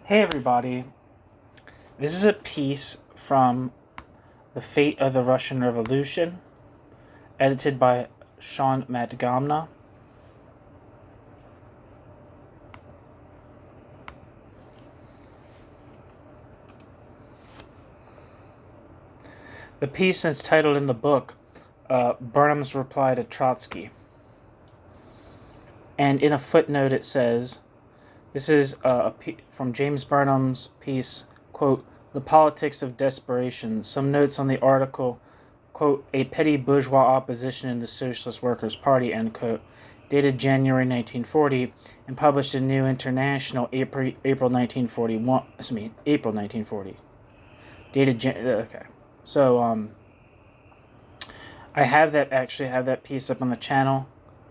Hey everybody, this is a piece from The Fate of the Russian Revolution, edited by Sean Matgamna. The piece is titled in the book, Burnham's Reply to Trotsky. And in a footnote it says, this is from James Burnham's piece, quote, The Politics of Desperation, some notes on the article, quote, A Petty Bourgeois Opposition in the Socialist Workers' Party, end quote, dated January 1940, and published in New International, April 1940. Dated okay. So, I have that piece up on the channel,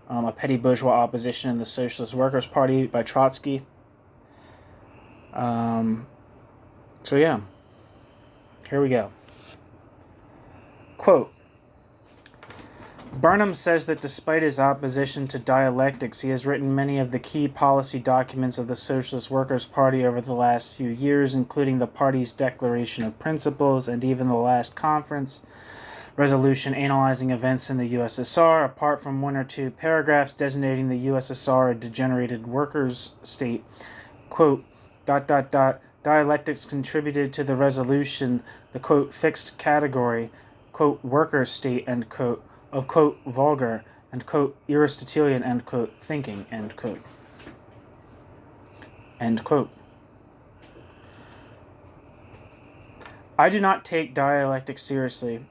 A Petty Bourgeois Opposition in the Socialist Workers' Party by Trotsky. So yeah, here we go. Quote, Burnham says that despite his opposition to dialectics, he has written many of the key policy documents of the Socialist Workers' Party over the last few years, including the party's Declaration of Principles and even the last conference resolution analyzing events in the USSR, apart from one or two paragraphs designating the USSR a degenerated workers' state. Quote, ... dialectics contributed to the resolution, the, quote, fixed category, quote, workers' state, end quote, of, quote, vulgar, and, quote, Aristotelian, end quote, thinking, end quote. End quote. I do not take dialectics seriously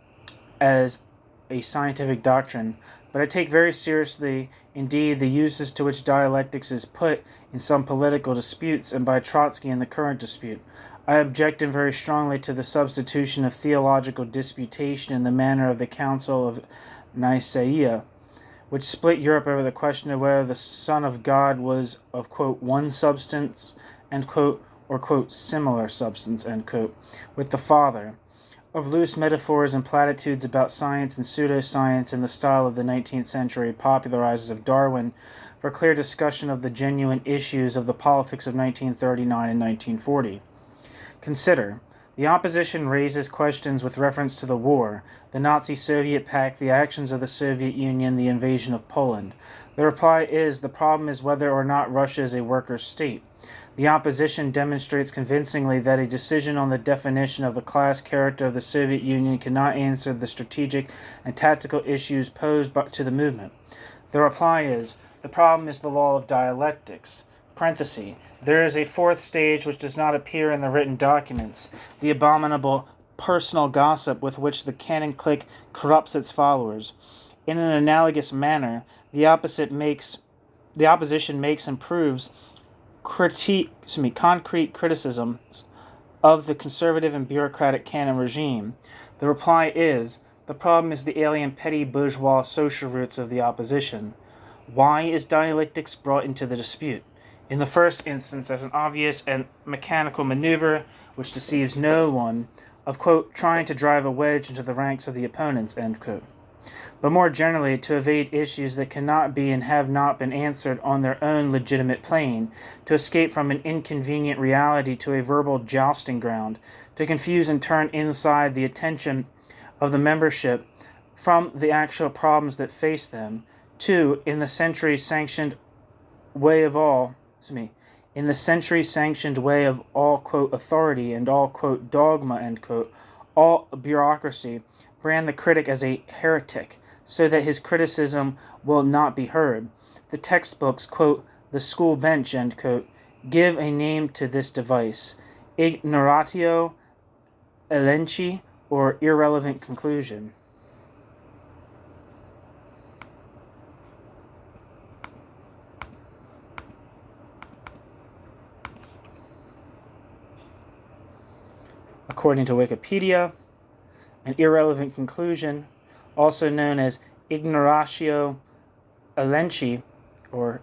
as a scientific doctrine, but I take very seriously, indeed, the uses to which dialectics is put in some political disputes and by Trotsky in the current dispute. I object very strongly to the substitution of theological disputation in the manner of the Council of Nicaea, which split Europe over the question of whether the Son of God was of, quote, one substance, end quote, or, quote, similar substance, end quote, with the Father, of loose metaphors and platitudes about science and pseudoscience in the style of the 19th century popularizers of Darwin, for clear discussion of the genuine issues of the politics of 1939 and 1940. Consider, the opposition raises questions with reference to the war, the Nazi-Soviet pact, the actions of the Soviet Union, the invasion of Poland. The reply is, the problem is whether or not Russia is a workers' state. The opposition demonstrates convincingly that a decision on the definition of the class character of the Soviet Union cannot answer the strategic and tactical issues posed to the movement. The reply is, the problem is the law of dialectics. Parenthesis, there is a fourth stage which does not appear in the written documents, the abominable personal gossip with which the canon clique corrupts its followers. In an analogous manner, the opposition makes and proves concrete criticisms of the conservative and bureaucratic canon regime. The reply is, the problem is the alien petty bourgeois social roots of the opposition. Why is dialectics brought into the dispute? In the first instance, as an obvious and mechanical maneuver which deceives no one, of, quote, trying to drive a wedge into the ranks of the opponents, end quote. But more generally, to evade issues that cannot be and have not been answered on their own legitimate plane, to escape from an inconvenient reality to a verbal jousting ground, to confuse and turn inside the attention of the membership from the actual problems that face them, to, in the century-sanctioned way of all, quote, authority and all, quote, dogma, end quote, all bureaucracy, brand the critic as a heretic, so that his criticism will not be heard. The textbooks, quote, the school bench, end quote, give a name to this device, ignoratio elenchi, or irrelevant conclusion. According to Wikipedia, an irrelevant conclusion, also known as ignoratio elenchi, or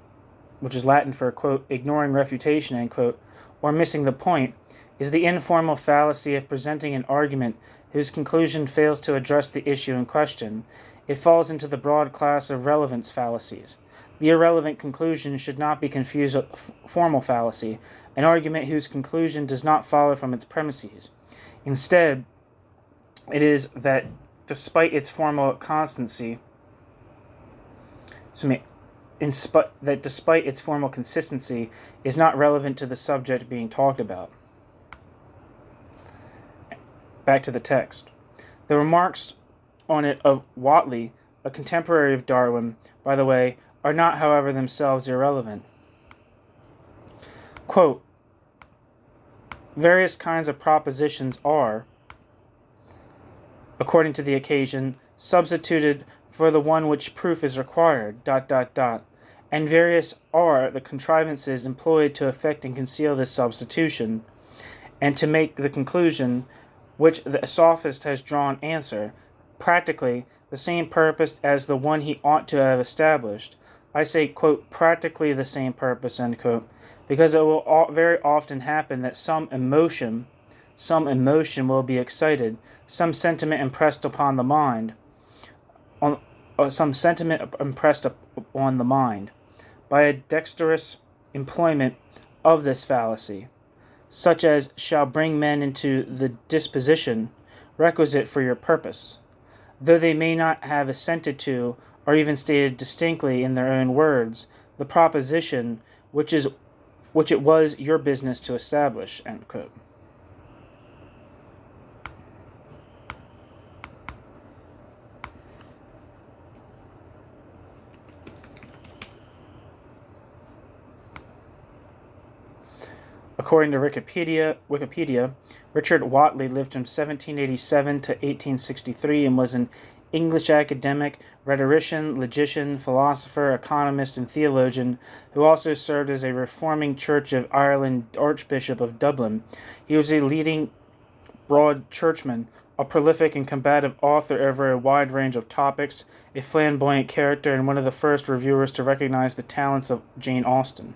which is Latin for, quote, ignoring refutation, end quote, or missing the point, is the informal fallacy of presenting an argument whose conclusion fails to address the issue in question. It falls into the broad class of relevance fallacies. The irrelevant conclusion should not be confused with formal fallacy, an argument whose conclusion does not follow from its premises. Instead, it is that despite its formal consistency, is not relevant to the subject being talked about. Back to the text. The remarks on it of Whately, a contemporary of Darwin, by the way, are not, however, themselves irrelevant. Quote, various kinds of propositions are, according to the occasion, substituted for the one which proof is required, ... and various are the contrivances employed to effect and conceal this substitution, and to make the conclusion which the sophist has drawn answer, practically the same purpose as the one he ought to have established. I say, quote, practically the same purpose, end quote, because it will very often happen that some emotion will be excited, some sentiment impressed upon the mind, by a dexterous employment of this fallacy, such as shall bring men into the disposition requisite for your purpose, though they may not have assented to, or even stated distinctly in their own words, the proposition which it was your business to establish, end quote. According to Wikipedia, Richard Whately lived from 1787 to 1863 and was an English academic, rhetorician, logician, philosopher, economist, and theologian who also served as a reforming Church of Ireland Archbishop of Dublin. He was a leading broad churchman, a prolific and combative author over a wide range of topics, a flamboyant character, and one of the first reviewers to recognize the talents of Jane Austen.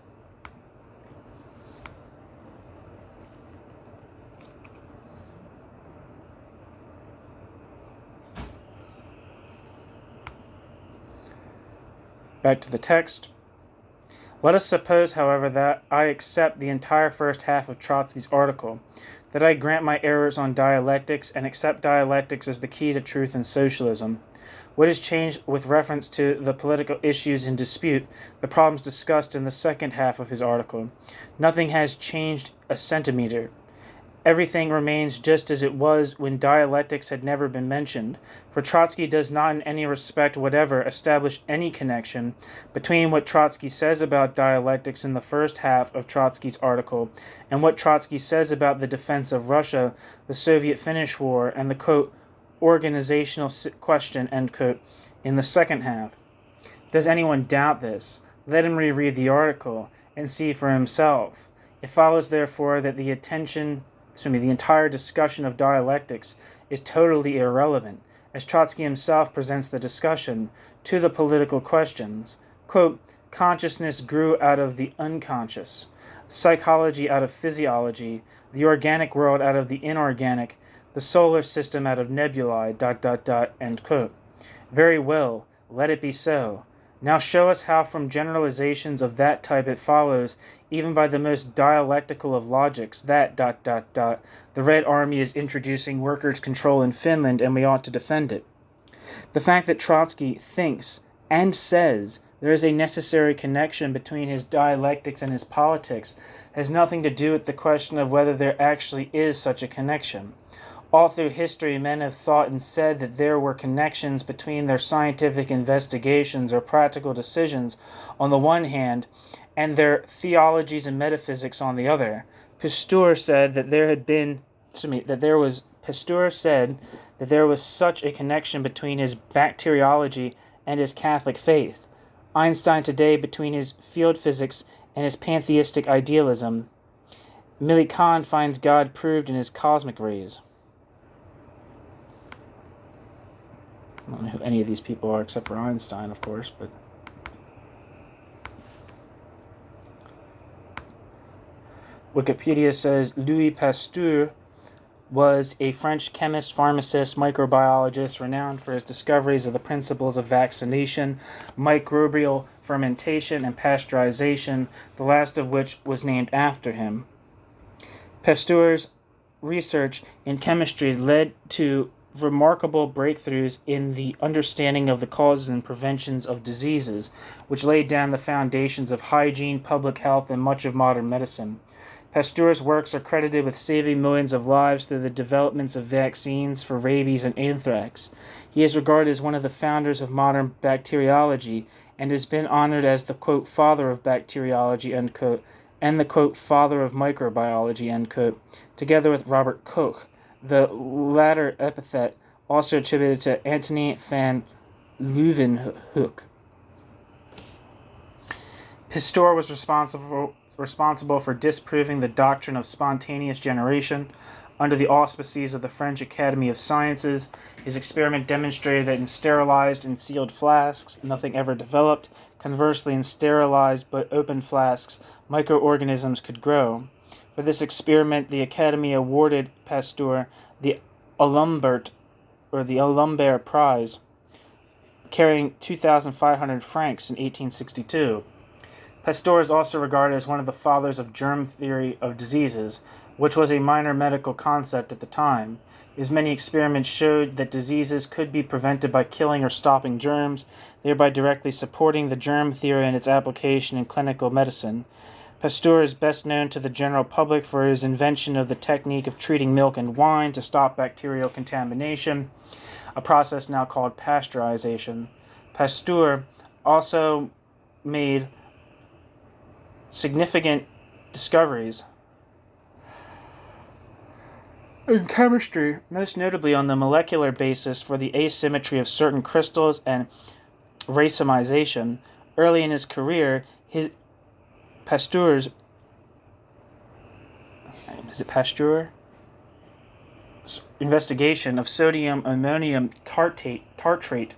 Back to the text. Let us suppose, however, that I accept the entire first half of Trotsky's article, that I grant my errors on dialectics and accept dialectics as the key to truth in socialism. What has changed with reference to the political issues in dispute, the problems discussed in the second half of his article? Nothing has changed a centimeter. Everything remains just as it was when dialectics had never been mentioned, for Trotsky does not in any respect whatever establish any connection between what Trotsky says about dialectics in the first half of Trotsky's article and what Trotsky says about the defense of Russia, the Soviet-Finnish War, and the, quote, organizational question, end quote, in the second half. Does anyone doubt this? Let him reread the article and see for himself. It follows, therefore, that the entire discussion of dialectics is totally irrelevant, as Trotsky himself presents the discussion to the political questions. Quote, consciousness grew out of the unconscious, psychology out of physiology, the organic world out of the inorganic, the solar system out of nebulae, ... end quote. Very well, let it be so. Now show us how from generalizations of that type it follows, even by the most dialectical of logics, that ... the Red Army is introducing workers' control in Finland and we ought to defend it. The fact that Trotsky thinks and says there is a necessary connection between his dialectics and his politics has nothing to do with the question of whether there actually is such a connection. All through history, men have thought and said that there were connections between their scientific investigations or practical decisions on the one hand, and their theologies and metaphysics on the other. Pasteur said that there was such a connection between his bacteriology and his Catholic faith. Einstein today between his field physics and his pantheistic idealism. Millikan finds God proved in his cosmic rays. I don't know who any of these people are except for Einstein, of course, but Wikipedia says Louis Pasteur was a French chemist, pharmacist, microbiologist renowned for his discoveries of the principles of vaccination, microbial fermentation, and pasteurization, the last of which was named after him. Pasteur's research in chemistry led to remarkable breakthroughs in the understanding of the causes and preventions of diseases, which laid down the foundations of hygiene, public health, and much of modern medicine. Pasteur's works are credited with saving millions of lives through the developments of vaccines for rabies and anthrax. He is regarded as one of the founders of modern bacteriology and has been honored as the, quote, father of bacteriology, end quote, and the, quote, father of microbiology, end quote, together with Robert Koch, the latter epithet also attributed to Antony van Leeuwenhoek. Pasteur was responsible for disproving the doctrine of spontaneous generation. Under the auspices of the French Academy of Sciences, his experiment demonstrated that in sterilized and sealed flasks, nothing ever developed. Conversely, in sterilized but open flasks, microorganisms could grow. For this experiment, the Academy awarded Pasteur the Alembert Prize, carrying 2,500 francs in 1862. Pasteur is also regarded as one of the fathers of germ theory of diseases, which was a minor medical concept at the time. His many experiments showed that diseases could be prevented by killing or stopping germs, thereby directly supporting the germ theory and its application in clinical medicine. Pasteur is best known to the general public for his invention of the technique of treating milk and wine to stop bacterial contamination, a process now called pasteurization. Pasteur also made significant discoveries in chemistry, most notably on the molecular basis for the asymmetry of certain crystals and racemization. Early in his career, Pasteur's investigation of sodium ammonium tartrate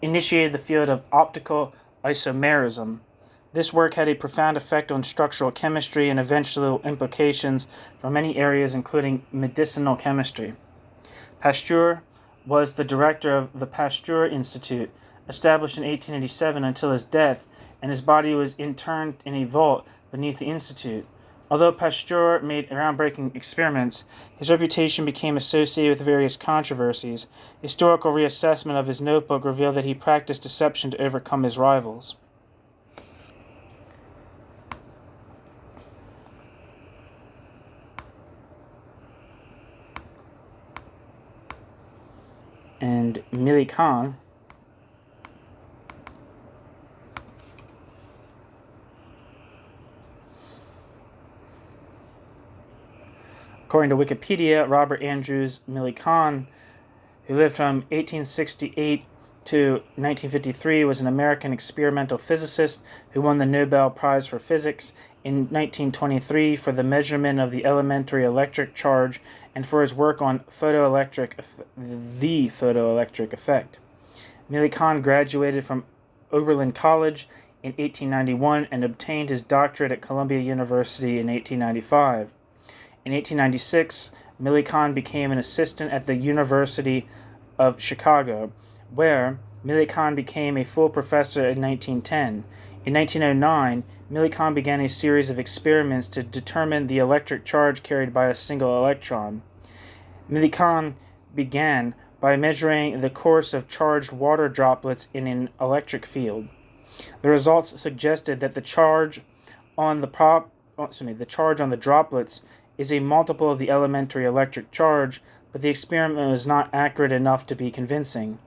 initiated the field of optical isomerism. This work had a profound effect on structural chemistry and eventual implications for many areas, including medicinal chemistry. Pasteur was the director of the Pasteur Institute, established in 1887 until his death, and his body was interned in a vault beneath the institute. Although Pasteur made groundbreaking experiments, his reputation became associated with various controversies. Historical reassessment of his notebook revealed that he practiced deception to overcome his rivals. And Millikan, according to Wikipedia, Robert Andrews Millikan, who lived from 1868 to 1953, was an American experimental physicist who won the Nobel Prize for Physics in 1923 for the measurement of the elementary electric charge and for his work on the photoelectric effect. Millikan graduated from Oberlin College in 1891 and obtained his doctorate at Columbia University in 1895. In 1896, Millikan became an assistant at the University of Chicago, where Millikan became a full professor in 1910. In 1909, Millikan began a series of experiments to determine the electric charge carried by a single electron. Millikan began by measuring the course of charged water droplets in an electric field. The results suggested that the charge on the droplets is a multiple of the elementary electric charge, but the experiment was not accurate enough to be convincing.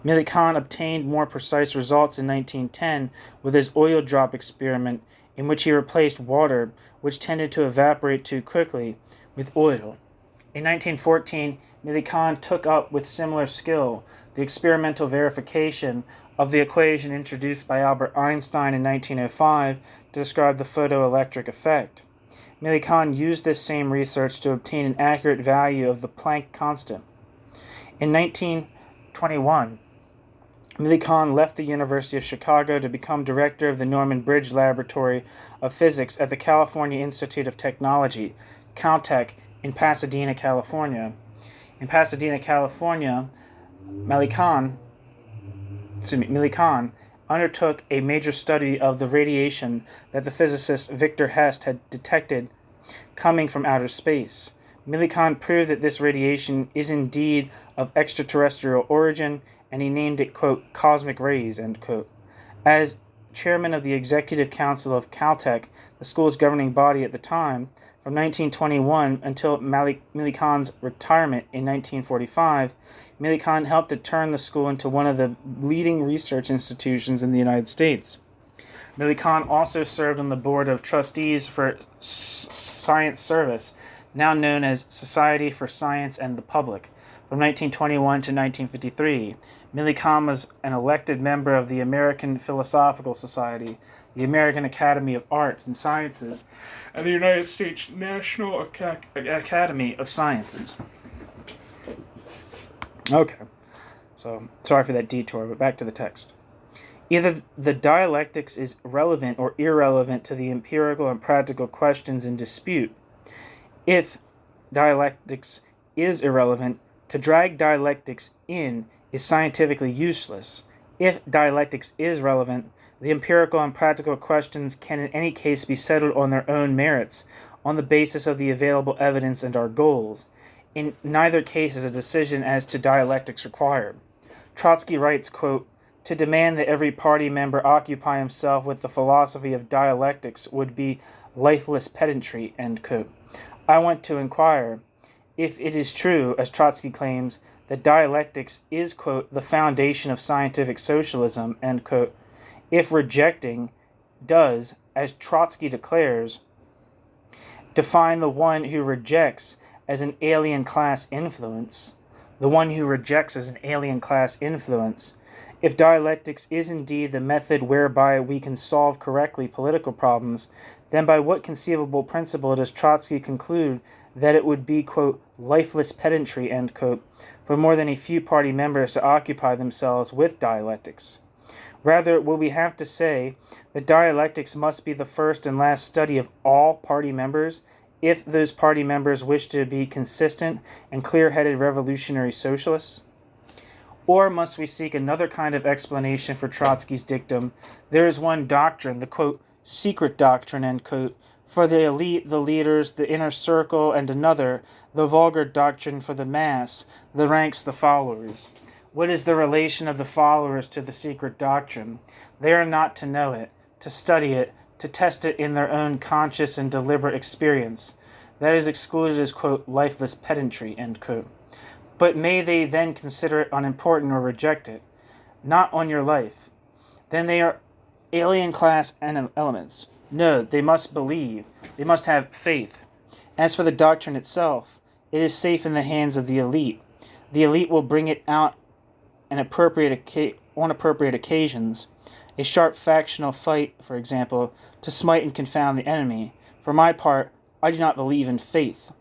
Millikan obtained more precise results in 1910 with his oil drop experiment, in which he replaced water, which tended to evaporate too quickly, with oil. In 1914, Millikan took up with similar skill the experimental verification of the equation introduced by Albert Einstein in 1905 to describe the photoelectric effect. Millikan used this same research to obtain an accurate value of the Planck constant. In 1921, Millikan left the University of Chicago to become director of the Norman Bridge Laboratory of Physics at the California Institute of Technology, Caltech, in Pasadena, California. In Pasadena, California, Millikan undertook a major study of the radiation that the physicist Victor Hess had detected coming from outer space. Millikan proved that this radiation is indeed of extraterrestrial origin, and he named it, quote, cosmic rays, end quote. As chairman of the Executive Council of Caltech, the school's governing body at the time, from 1921 until Millikan's retirement in 1945, Millikan helped to turn the school into one of the leading research institutions in the United States. Millikan also served on the board of trustees for Science Service, now known as Society for Science and the Public, from 1921 to 1953. Millikan was an elected member of the American Philosophical Society, the American Academy of Arts and Sciences, and the United States National Academy of Sciences. Okay, so sorry for that detour, but back to the text. Either the dialectics is relevant or irrelevant to the empirical and practical questions in dispute. If dialectics is irrelevant, to drag dialectics in is scientifically useless. If dialectics is relevant, the empirical and practical questions can in any case be settled on their own merits, on the basis of the available evidence and our goals. In neither case is a decision as to dialectics required. Trotsky writes, quote, to demand that every party member occupy himself with the philosophy of dialectics would be lifeless pedantry, end quote. I want to inquire if it is true, as Trotsky claims, that dialectics is, quote, the foundation of scientific socialism, end quote, if rejecting does, as Trotsky declares, define the one who rejects as an alien class influence, if dialectics is indeed the method whereby we can solve correctly political problems, then by what conceivable principle does Trotsky conclude that it would be, quote, lifeless pedantry, end quote, for more than a few party members to occupy themselves with dialectics? Rather, will we have to say that dialectics must be the first and last study of all party members, if those party members wish to be consistent and clear-headed revolutionary socialists? Or must we seek another kind of explanation for Trotsky's dictum? There is one doctrine, the, quote, secret doctrine, end quote, for the elite, the leaders, the inner circle, and another, the vulgar doctrine for the mass, the ranks, the followers. What is the relation of the followers to the secret doctrine? They are not to know it, to study it, to test it in their own conscious and deliberate experience. That is excluded as, quote, lifeless pedantry, end quote. But may they then consider it unimportant or reject it? Not on your life. Then they are alien class elements. No, they must believe. They must have faith. As for the doctrine itself, it is safe in the hands of the elite. The elite will bring it out on appropriate occasions. A sharp factional fight, for example, to smite and confound the enemy. For my part, I do not believe in faith.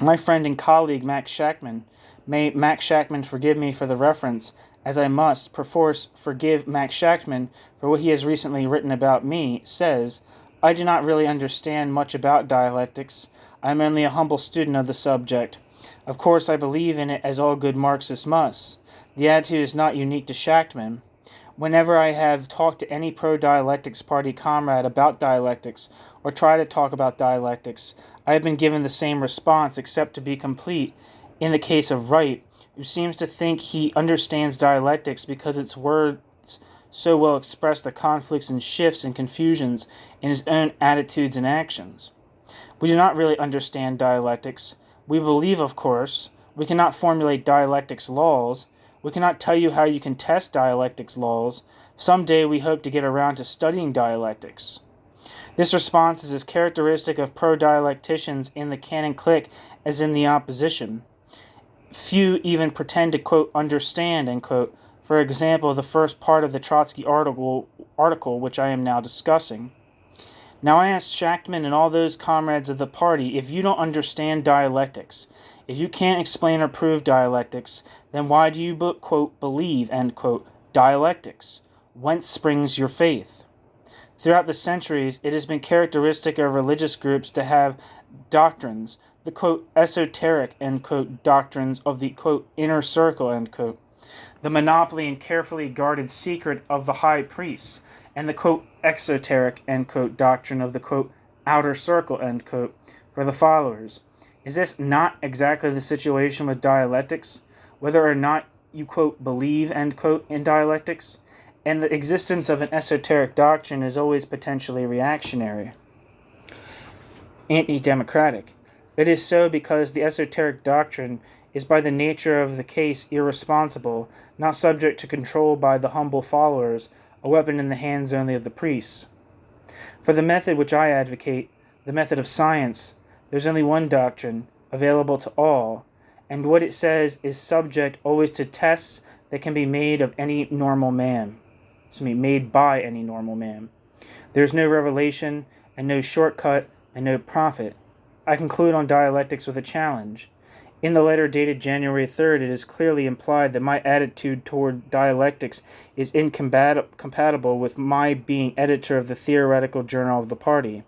My friend and colleague Max Shachtman, may Max Shachtman forgive me for the reference, as I must, perforce, forgive Max Shachtman for what he has recently written about me, says, I do not really understand much about dialectics. I am only a humble student of the subject. Of course, I believe in it as all good Marxists must. The attitude is not unique to Shachtman. Whenever I have talked to any pro-dialectics party comrade about dialectics, or try to talk about dialectics, I have been given the same response, except to be complete, in the case of Wright, who seems to think he understands dialectics because its words so well express the conflicts and shifts and confusions in his own attitudes and actions. We do not really understand dialectics. We believe, of course, we cannot formulate dialectics laws. We cannot tell you how you can test dialectics laws. Someday we hope to get around to studying dialectics. This response is as characteristic of pro-dialecticians in the canon clique as in the opposition. Few even pretend to, quote, understand, end quote, for example, the first part of the Trotsky article which I am now discussing. Now I ask Shachtman and all those comrades of the party, if you don't understand dialectics, if you can't explain or prove dialectics, then why do you, quote, believe, end quote, dialectics? Whence springs your faith? Throughout the centuries, it has been characteristic of religious groups to have doctrines, the, quote, esoteric, end quote, doctrines of the, quote, inner circle, end quote, the monopoly and carefully guarded secret of the high priests, and the, quote, exoteric, end quote, doctrine of the, quote, outer circle, end quote, for the followers. Is this not exactly the situation with dialectics, whether or not you, quote, believe, end quote, in dialectics? And the existence of an esoteric doctrine is always potentially reactionary, anti-democratic. It is so because the esoteric doctrine is by the nature of the case irresponsible, not subject to control by the humble followers, a weapon in the hands only of the priests. For the method which I advocate, the method of science, there's only one doctrine, available to all, and what it says is subject always to tests that can be made of any normal man. Made by any normal man. There's no revelation, and no shortcut, and no profit. I conclude on dialectics with a challenge. In the letter dated January 3rd, it is clearly implied that my attitude toward dialectics is incompatible with my being editor of the theoretical journal of the party.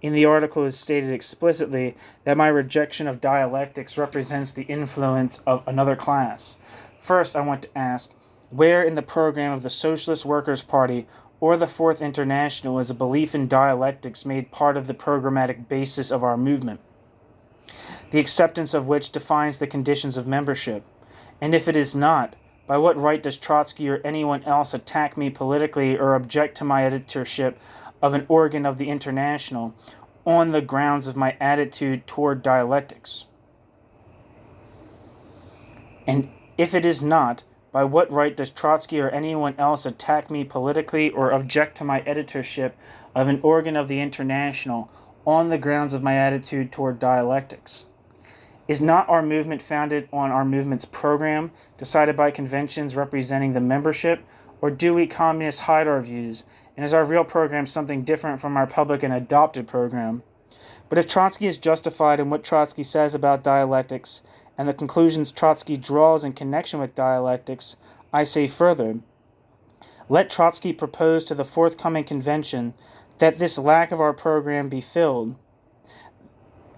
In the article, it is stated explicitly that my rejection of dialectics represents the influence of another class. First, I want to ask, where in the program of the Socialist Workers' Party or the Fourth International is a belief in dialectics made part of the programmatic basis of our movement, the acceptance of which defines the conditions of membership? And if it is not, by what right does Trotsky or anyone else attack me politically or object to my editorship of an organ of the International on the grounds of my attitude toward dialectics? And if it is not, by what right does Trotsky or anyone else attack me politically or object to my editorship of an organ of the International on the grounds of my attitude toward dialectics? Is not our movement founded on our movement's program, decided by conventions representing the membership, or do we communists hide our views, and is our real program something different from our public and adopted program? But if Trotsky is justified in what Trotsky says about dialectics, and the conclusions Trotsky draws in connection with dialectics, I say further, let Trotsky propose to the forthcoming convention that this lack of our program be filled,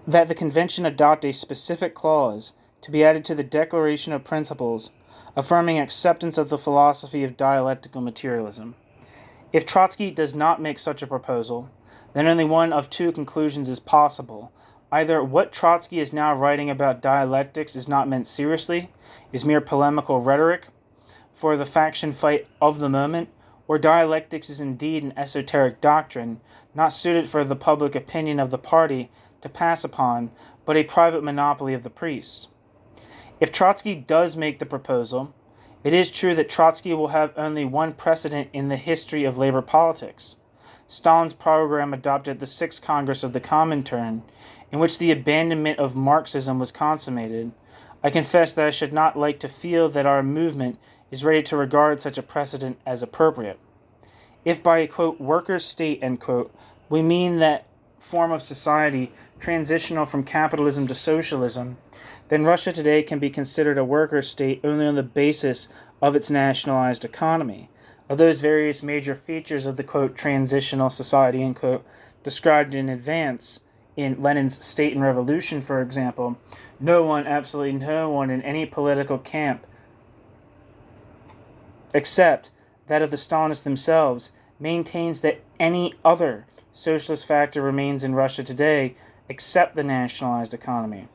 that the convention adopt a specific clause to be added to the Declaration of Principles, affirming acceptance of the philosophy of dialectical materialism. If Trotsky does not make such a proposal, then only one of two conclusions is possible. Either what Trotsky is now writing about dialectics is not meant seriously, is mere polemical rhetoric for the faction fight of the moment, or dialectics is indeed an esoteric doctrine, not suited for the public opinion of the party to pass upon, but a private monopoly of the priests. If Trotsky does make the proposal, it is true that Trotsky will have only one precedent in the history of labor politics. Stalin's program adopted the Sixth Congress of the Comintern, in which the abandonment of Marxism was consummated. I confess that I should not like to feel that our movement is ready to regard such a precedent as appropriate. If by a, quote, workers' state, end quote, we mean that form of society transitional from capitalism to socialism, then Russia today can be considered a workers' state only on the basis of its nationalized economy. Of those various major features of the, quote, transitional society, end quote, described in advance in Lenin's State and Revolution, for example, no one, absolutely no one in any political camp, except that of the Stalinists themselves, maintains that any other socialist factor remains in Russia today except the nationalized economy.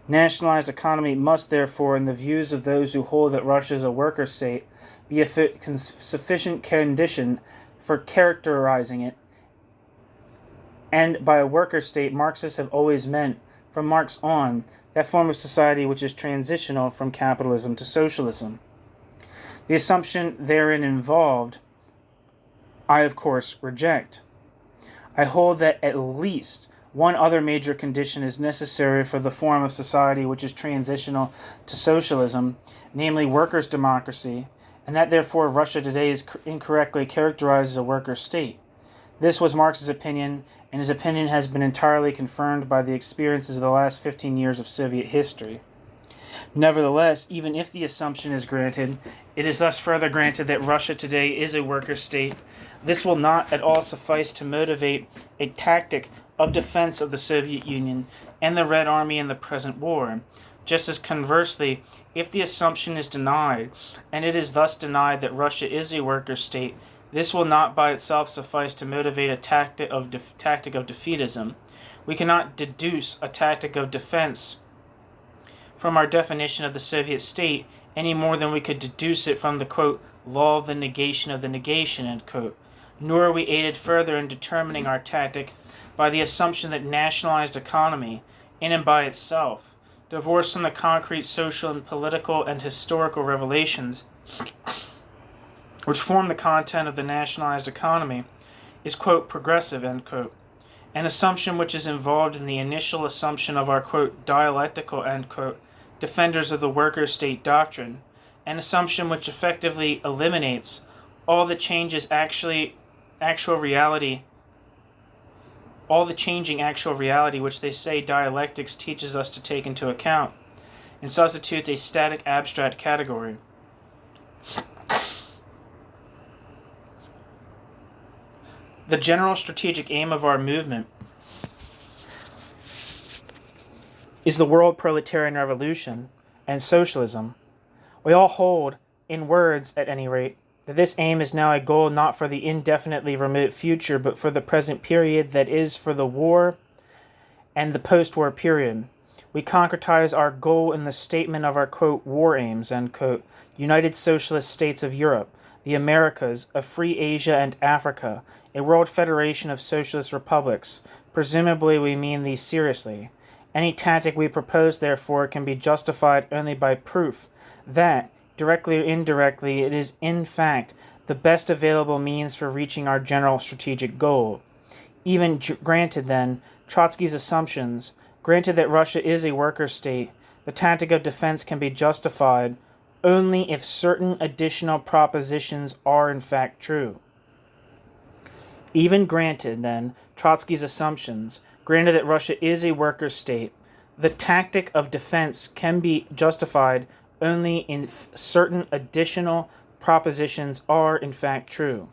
Nationalized economy must therefore, in the views of those who hold that Russia is a worker state, be a sufficient condition for characterizing it. And by a worker state, Marxists have always meant, from Marx on, that form of society which is transitional from capitalism to socialism. The assumption therein involved, I of course reject. I hold that at least one other major condition is necessary for the form of society which is transitional to socialism, namely workers' democracy, and that therefore Russia today is incorrectly characterized as a worker state. This was Marx's opinion, and his opinion has been entirely confirmed by the experiences of the last 15 years of Soviet history. Nevertheless, even if the assumption is granted, it is thus further granted that Russia today is a worker state. This will not at all suffice to motivate a tactic of defense of the Soviet Union and the Red Army in the present war. Just as conversely, if the assumption is denied, and it is thus denied that Russia is a worker state, this will not by itself suffice to motivate a tactic of defeatism. We cannot deduce a tactic of defense from our definition of the Soviet state any more than we could deduce it from the, quote, law of the negation, end quote. Nor are we aided further in determining our tactic by the assumption that nationalized economy, in and by itself, divorced from the concrete social and political and historical revelations which form the content of the nationalized economy, is, quote, progressive, end quote. An assumption which is involved in the initial assumption of our, quote, dialectical, end quote, defenders of the worker state doctrine, an assumption which effectively eliminates all the changing actual reality which they say dialectics teaches us to take into account, and substitutes a static abstract category. The general strategic aim of our movement is the world proletarian revolution and socialism. We all hold, in words at any rate, that this aim is now a goal not for the indefinitely remote future, but for the present period, that is, for the war and the post-war period. We concretize our goal in the statement of our, quote, war aims, end quote, United Socialist States of Europe, the Americas, a free Asia and Africa, a world federation of socialist republics. Presumably we mean these seriously. Any tactic we propose, therefore, can be justified only by proof that, directly or indirectly, it is in fact the best available means for reaching our general strategic goal. Even granted, then, Trotsky's assumptions, granted that Russia is a worker state, the tactic of defense can be justified only if certain additional propositions are in fact true. Even granted, then, Trotsky's assumptions, granted that Russia is a worker state, the tactic of defense can be justified only if certain additional propositions are in fact true.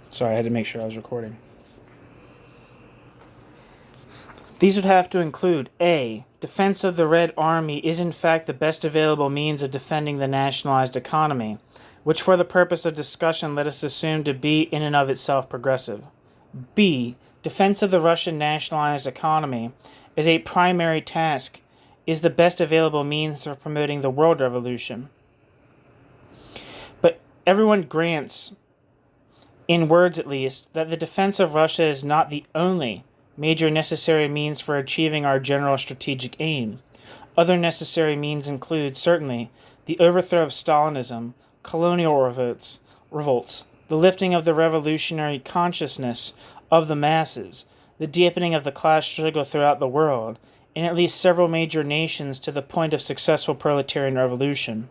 Sorry, I had to make sure I was recording. These would have to include A. Defense of the Red Army is in fact the best available means of defending the nationalized economy, which for the purpose of discussion let us assume to be in and of itself progressive. B. Defense of the Russian nationalized economy as a primary task is the best available means for promoting the world revolution. But everyone grants, in words at least, that the defense of Russia is not the only major necessary means for achieving our general strategic aim. Other necessary means include, certainly, the overthrow of Stalinism, colonial revolts, the lifting of the revolutionary consciousness of the masses, the deepening of the class struggle throughout the world, in at least several major nations to the point of successful proletarian revolution.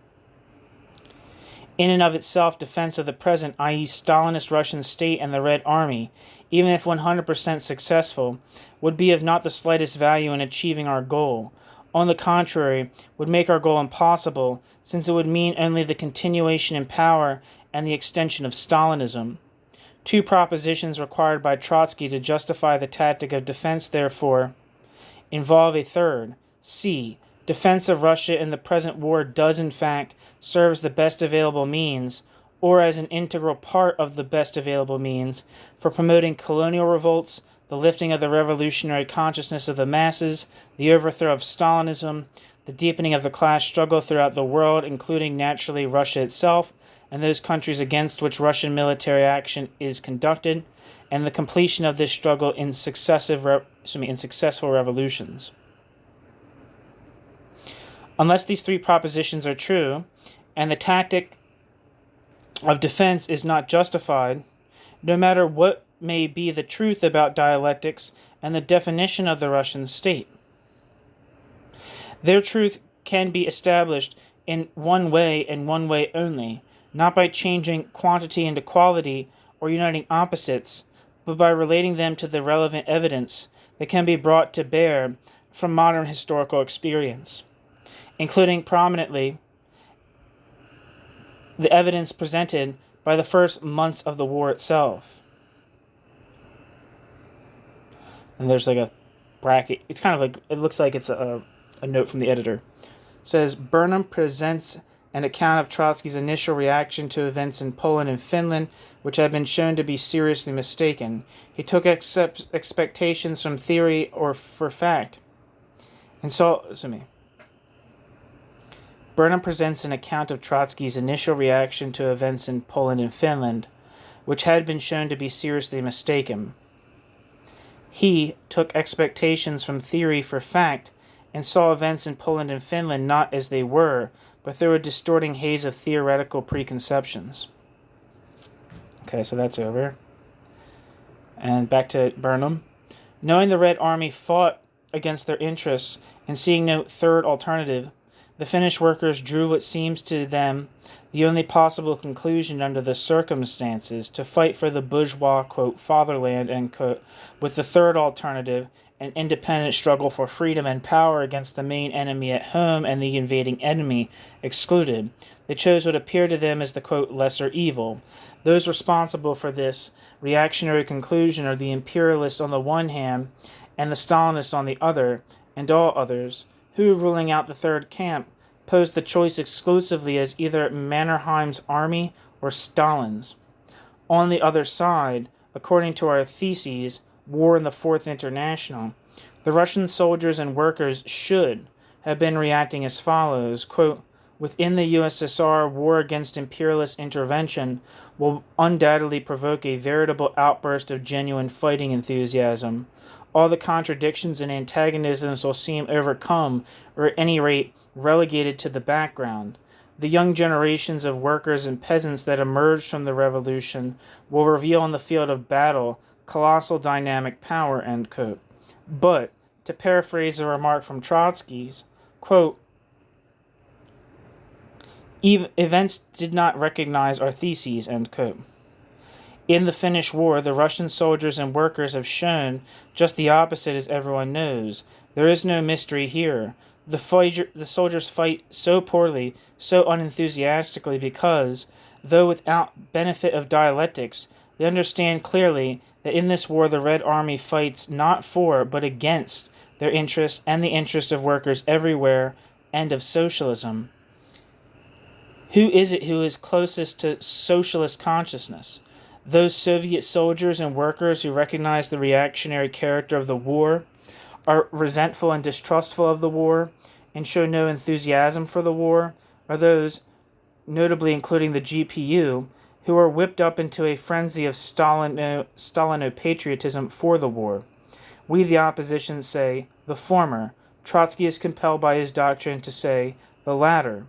In and of itself, defense of the present, i.e. Stalinist Russian state and the Red Army, even if 100% successful, would be of not the slightest value in achieving our goal. On the contrary, would make our goal impossible, since it would mean only the continuation in power and the extension of Stalinism. Two propositions required by Trotsky to justify the tactic of defense, therefore, involve a third. C. Defense of Russia in the present war does in fact serve as the best available means, or as an integral part of the best available means, for promoting colonial revolts, the lifting of the revolutionary consciousness of the masses, the overthrow of Stalinism, the deepening of the class struggle throughout the world, including naturally Russia itself, and those countries against which Russian military action is conducted, and the completion of this struggle in successful revolutions. Unless these three propositions are true, and the tactic of defense is not justified, no matter what may be the truth about dialectics and the definition of the Russian state, Their truth can be established in one way and one way only, not by changing quantity into quality or uniting opposites, but by relating them to the relevant evidence that can be brought to bear from modern historical experience, including prominently the evidence presented by the first months of the war itself. And there's like a bracket. It's kind of like, it looks like it's a note from the editor. It says, Burnham presents an account of Trotsky's initial reaction to events in Poland and Finland, which had been shown to be seriously mistaken. He took expectations from theory or for fact, and Burnham presents an account of Trotsky's initial reaction to events in Poland and Finland, which had been shown to be seriously mistaken. He took expectations from theory for fact and saw events in Poland and Finland not as they were, but through a distorting haze of theoretical preconceptions. Okay, so that's over. And back to Burnham. Knowing the Red Army fought against their interests and seeing no third alternative, the Finnish workers drew what seems to them the only possible conclusion under the circumstances, to fight for the bourgeois, quote, fatherland, end quote, with the third alternative, an independent struggle for freedom and power against the main enemy at home and the invading enemy excluded. They chose what appeared to them as the, quote, lesser evil. Those responsible for this reactionary conclusion are the imperialists on the one hand and the Stalinists on the other, and all others, who, ruling out the third camp, posed the choice exclusively as either Mannerheim's army or Stalin's. On the other side, according to our theses, War in the Fourth International, the Russian soldiers and workers should have been reacting as follows, quote, within the USSR, war against imperialist intervention will undoubtedly provoke a veritable outburst of genuine fighting enthusiasm. All the contradictions and antagonisms will seem overcome, or at any rate relegated to the background. The young generations of workers and peasants that emerged from the revolution will reveal on the field of battle colossal dynamic power, end quote. But, to paraphrase a remark from Trotsky's, quote, events did not recognize our theses, end quote. In the Finnish war, the Russian soldiers and workers have shown just the opposite, as everyone knows. There is no mystery here. The soldiers fight so poorly, so unenthusiastically because, though without benefit of dialectics, they understand clearly that in this war the Red Army fights not for, but against, their interests and the interests of workers everywhere and of socialism. Who is it who is closest to socialist consciousness? Those Soviet soldiers and workers who recognize the reactionary character of the war, are resentful and distrustful of the war, and show no enthusiasm for the war, are those, notably including the GPU, who are whipped up into a frenzy of Stalino-patriotism for the war. We, the opposition, say the former. Trotsky is compelled by his doctrine to say the latter.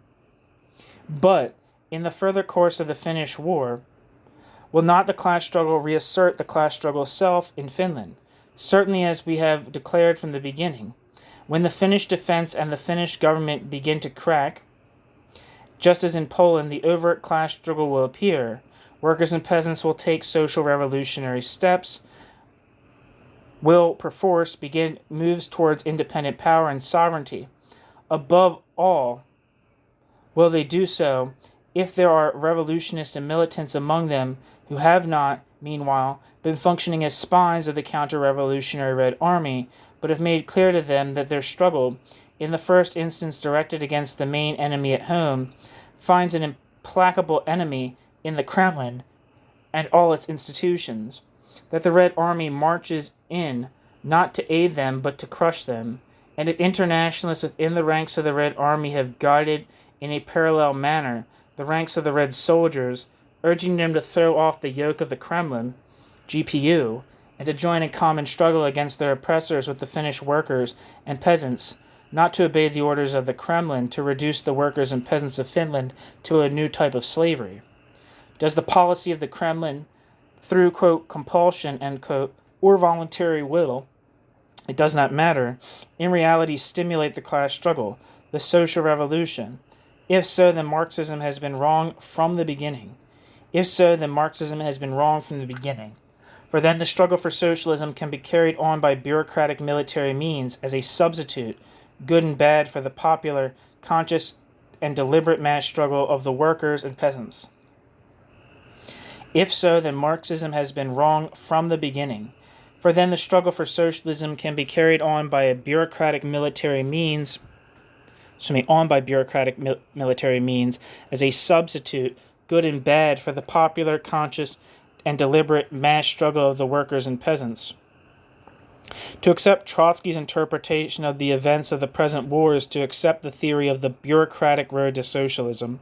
But, in the further course of the Finnish war, will not the class struggle reassert the class struggle self in Finland? Certainly, as we have declared from the beginning, when the Finnish defense and the Finnish government begin to crack, just as in Poland, the overt class struggle will appear. Workers and peasants will take social revolutionary steps, will perforce begin moves towards independent power and sovereignty. Above all, will they do so if there are revolutionists and militants among them who have not, meanwhile, been functioning as spies of the counter-revolutionary Red Army, but have made clear to them that their struggle, in the first instance directed against the main enemy at home, finds an implacable enemy in the Kremlin and all its institutions, that the Red Army marches in not to aid them but to crush them, and if internationalists within the ranks of the Red Army have guided in a parallel manner the ranks of the Red soldiers, urging them to throw off the yoke of the Kremlin, GPU, and to join in common struggle against their oppressors with the Finnish workers and peasants, not to obey the orders of the Kremlin to reduce the workers and peasants of Finland to a new type of slavery. Does the policy of the Kremlin, through, quote, compulsion, end quote, or voluntary will, it does not matter, in reality stimulate the class struggle? the social revolution? If so, then Marxism has been wrong from the beginning. If so, then Marxism has been wrong from the beginning. For then the struggle for socialism can be carried on by bureaucratic military means as a substitute, good and bad, for the popular, conscious, and deliberate mass struggle of the workers and peasants. If so, then Marxism has been wrong from the beginning. For then the struggle for socialism can be carried on by a bureaucratic military means, military means as a substitute, good and bad, for the popular, conscious, and deliberate mass struggle of the workers and peasants. To accept Trotsky's interpretation of the events of the present war is to accept the theory of the bureaucratic road to socialism.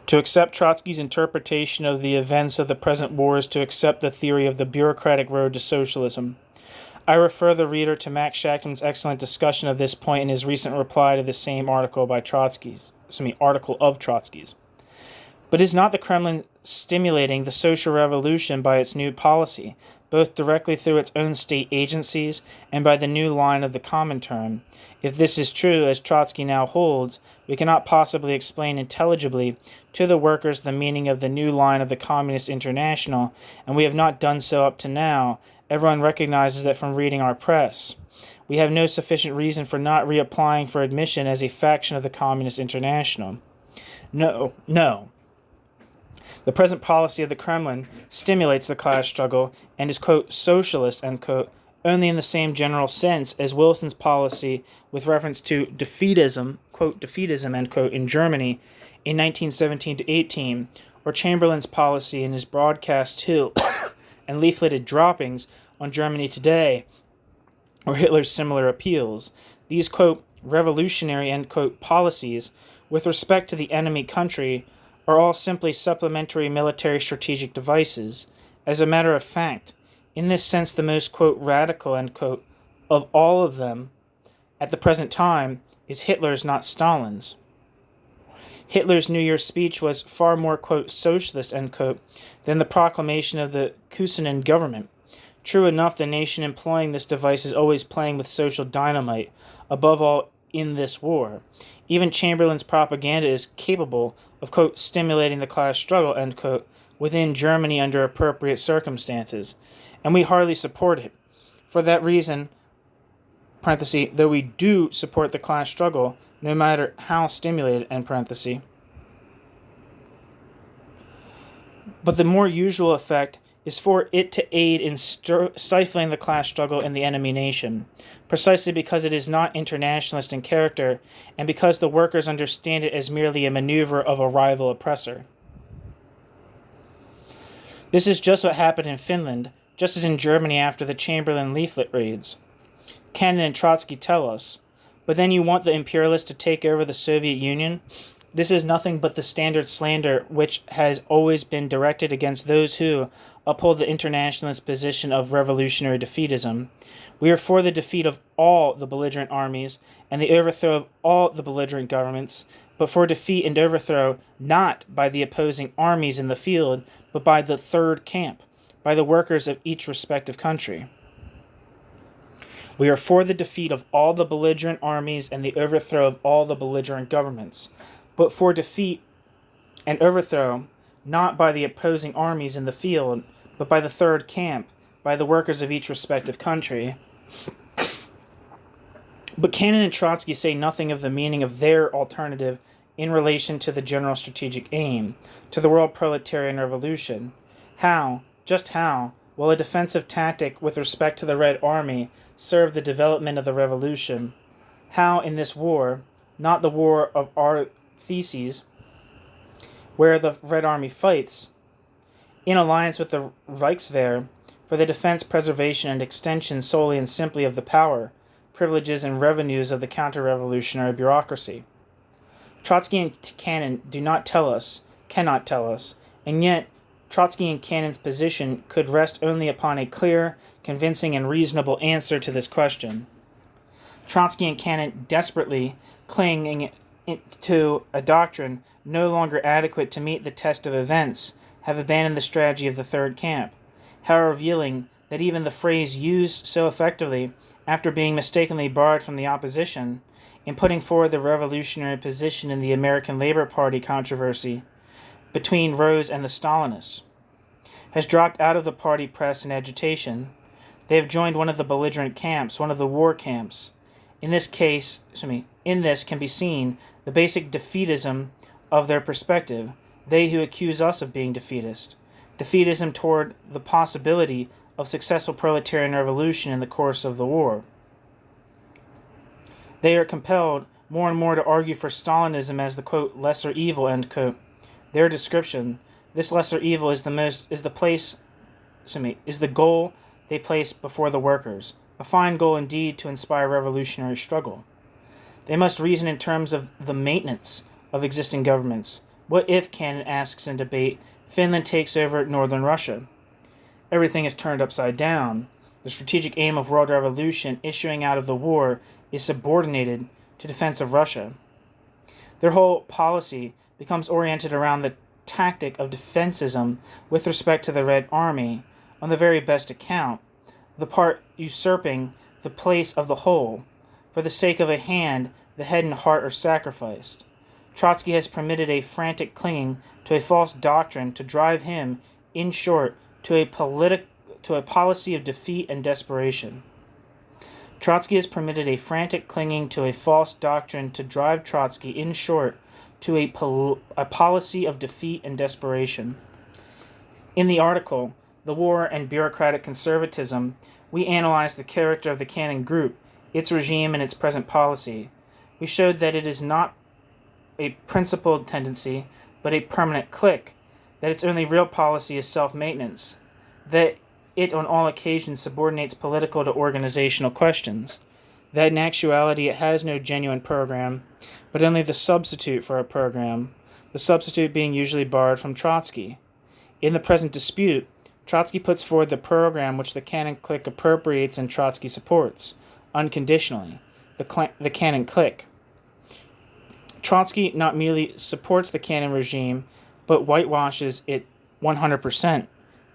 To accept Trotsky's interpretation of the events of the present war is to accept the theory of the bureaucratic road to socialism. I refer the reader to Max Shachtman's excellent discussion of this point in his recent reply to the same article of Trotsky's. But is not the Kremlin stimulating the social revolution by its new policy, both directly through its own state agencies and by the new line of the Comintern? If this is true, as Trotsky now holds, we cannot possibly explain intelligibly to the workers the meaning of the new line of the Communist International, and we have not done so up to now. Everyone recognizes that from reading our press. We have no sufficient reason for not reapplying for admission as a faction of the Communist International. No. The present policy of the Kremlin stimulates the class struggle and is, quote, socialist, end quote, only in the same general sense as Wilson's policy with reference to defeatism, quote, end quote, in Germany in 1917-18, or Chamberlain's policy in his broadcast to and leafleted droppings on Germany Today, or Hitler's similar appeals. These, quote, revolutionary, end quote, policies with respect to the enemy country are all simply supplementary military strategic devices. As a matter of fact, in this sense, the most, quote, radical, end quote, of all of them at the present time is Hitler's, not Stalin's. Hitler's New Year's speech was far more, quote, socialist, end quote, than the proclamation of the Kusenin government. True enough, the nation employing this device is always playing with social dynamite, above all in this war. Even Chamberlain's propaganda is capable of, quote, stimulating the class struggle, end quote, within Germany under appropriate circumstances, and we hardly support it. For that reason, parenthesis, though we do support the class struggle, no matter how stimulated, end parenthesis. But the more usual effect is for it to aid in stifling the class struggle in the enemy nation, precisely because it is not internationalist in character, and because the workers understand it as merely a maneuver of a rival oppressor. This is just what happened in Finland, just as in Germany after the Chamberlain leaflet raids. Cannon and Trotsky tell us, but then you want the imperialists to take over the Soviet Union? This is nothing but the standard slander which has always been directed against those who uphold the internationalist position of revolutionary defeatism. We are for the defeat of all the belligerent armies and the overthrow of all the belligerent governments, but for defeat and overthrow not by the opposing armies in the field, but by the third camp, by the workers of each respective country. We are for the defeat of all the belligerent armies and the overthrow of all the belligerent governments, but for defeat and overthrow not by the opposing armies in the field, but by the third camp, by the workers of each respective country. But Cannon and Trotsky say nothing of the meaning of their alternative in relation to the general strategic aim, to the world proletarian revolution. How, just how, will a defensive tactic with respect to the Red Army serve the development of the revolution? How in this war, not the war of our theses, where the Red Army fights, in alliance with the Reichswehr, for the defense, preservation, and extension solely and simply of the power, privileges, and revenues of the counter-revolutionary bureaucracy. Trotsky and Cannon do not tell us, cannot tell us, and yet Trotsky and Cannon's position could rest only upon a clear, convincing, and reasonable answer to this question. Trotsky and Cannon, desperately clinging to a doctrine no longer adequate to meet the test of events, have abandoned the strategy of the third camp, however revealing that even the phrase used so effectively after being mistakenly borrowed from the opposition, in putting forward the revolutionary position in the American Labor Party controversy between Rose and the Stalinists, has dropped out of the party press and agitation. They have joined one of the belligerent camps, one of the war camps. In this can be seen the basic defeatism of their perspective, they who accuse us of being defeatist. Defeatism toward the possibility of successful proletarian revolution in the course of the war. They are compelled more and more to argue for Stalinism as the, quote, lesser evil, end quote. Their description, this lesser evil is the goal they place before the workers, a fine goal indeed to inspire revolutionary struggle. They must reason in terms of the maintenance of existing governments. What if, Cannon asks in debate, Finland takes over northern Russia? Everything is turned upside down. The strategic aim of world revolution issuing out of the war is subordinated to defense of Russia. Their whole policy becomes oriented around the tactic of defensism with respect to the Red Army, on the very best account, the part usurping the place of the whole. For the sake of a hand, the head and heart are sacrificed. Trotsky has permitted a frantic clinging to a false doctrine to drive him, in short, to a policy of defeat and desperation. Trotsky has permitted a frantic clinging to a false doctrine to drive Trotsky, in short, to a policy of defeat and desperation. In the article, The War and Bureaucratic Conservatism, we analyzed the character of the Cannon Group, its regime, and its present policy. We showed that it is not a principled tendency, but a permanent clique, that its only real policy is self-maintenance, that it on all occasions subordinates political to organizational questions, that in actuality it has no genuine program, but only the substitute for a program, the substitute being usually borrowed from Trotsky. In the present dispute, Trotsky puts forward the program which the Cannon clique appropriates and Trotsky supports, unconditionally, the Cannon clique. Trotsky not merely supports the Cannon regime, but whitewashes it 100%,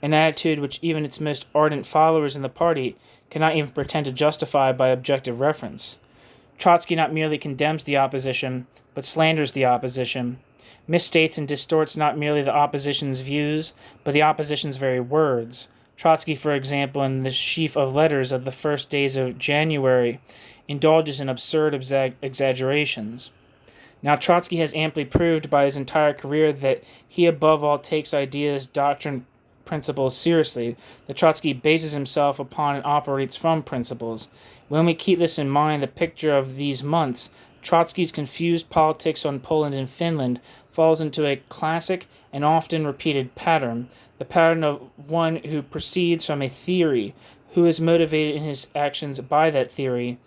an attitude which even its most ardent followers in the party cannot even pretend to justify by objective reference. Trotsky not merely condemns the opposition, but slanders the opposition, misstates and distorts not merely the opposition's views, but the opposition's very words. Trotsky, for example, in the sheaf of letters of the first days of January, indulges in absurd exaggerations. Now, Trotsky has amply proved by his entire career that he above all takes ideas, doctrine, principles seriously, that Trotsky bases himself upon and operates from principles. When we keep this in mind, the picture of these months, Trotsky's confused politics on Poland and Finland falls into a classic and often repeated pattern, the pattern of one who proceeds from a theory, who is motivated in his actions by that theory,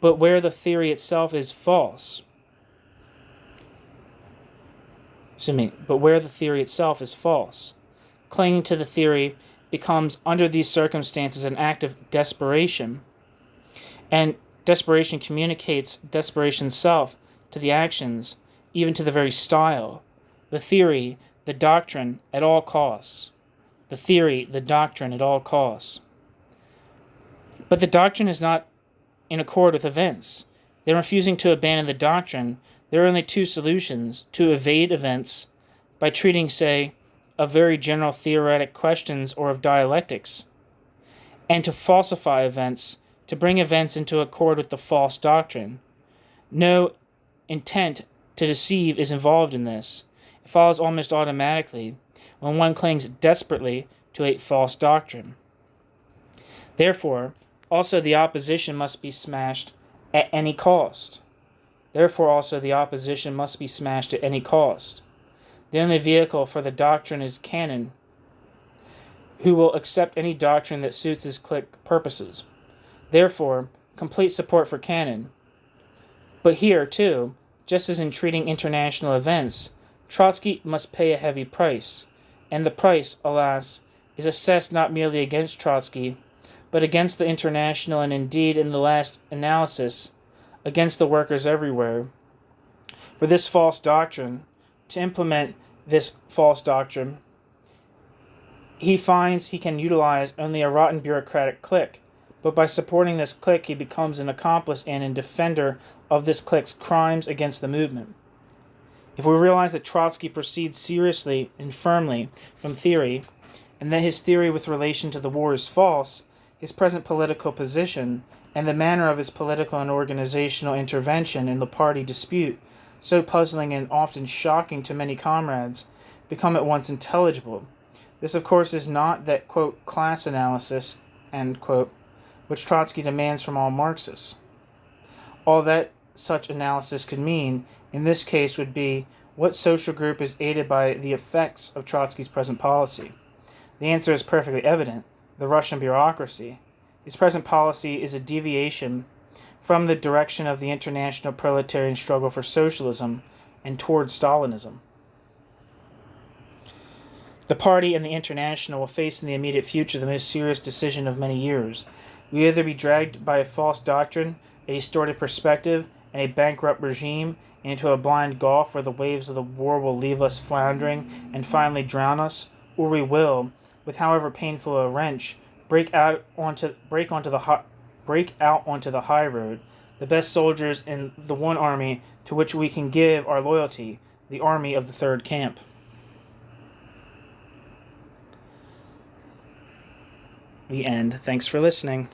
but where the theory itself is false. Clinging to the theory becomes, under these circumstances, an act of desperation, and desperation communicates desperation self to the actions, even to the very style. The theory, the doctrine, at all costs. The theory, the doctrine, at all costs. But the doctrine is not in accord with events. They're refusing to abandon the doctrine. There are only two solutions: to evade events by treating, say, of very general theoretic questions or of dialectics, and to falsify events, to bring events into accord with the false doctrine. No intent to deceive is involved in this. It follows almost automatically when one clings desperately to a false doctrine. Therefore, also the opposition must be smashed at any cost. The only vehicle for the doctrine is Cannon, who will accept any doctrine that suits his clique purposes. Therefore, complete support for Cannon. But here, too, just as in treating international events, Trotsky must pay a heavy price, and the price, alas, is assessed not merely against Trotsky, but against the international and indeed, in the last analysis, against the workers everywhere. For this false doctrine, to implement this false doctrine, he finds he can utilize only a rotten bureaucratic clique, but by supporting this clique, he becomes an accomplice and a defender of this clique's crimes against the movement. If we realize that Trotsky proceeds seriously and firmly from theory, and that his theory with relation to the war is false, his present political position, and the manner of his political and organizational intervention in the party dispute, so puzzling and often shocking to many comrades, become at once intelligible. This, of course, is not that, quote, class analysis, end quote, which Trotsky demands from all Marxists. All that such analysis could mean, in this case, would be what social group is aided by the effects of Trotsky's present policy. The answer is perfectly evident: the Russian bureaucracy. His present policy is a deviation from the direction of the international proletarian struggle for socialism and towards Stalinism. The party and the international will face in the immediate future the most serious decision of many years. We will either be dragged by a false doctrine, a distorted perspective, and a bankrupt regime into a blind gulf where the waves of the war will leave us floundering and finally drown us, or we will, with however painful a wrench, break out onto the high road, the best soldiers in the one army to which we can give our loyalty, the army of the third camp. The end. Thanks for listening.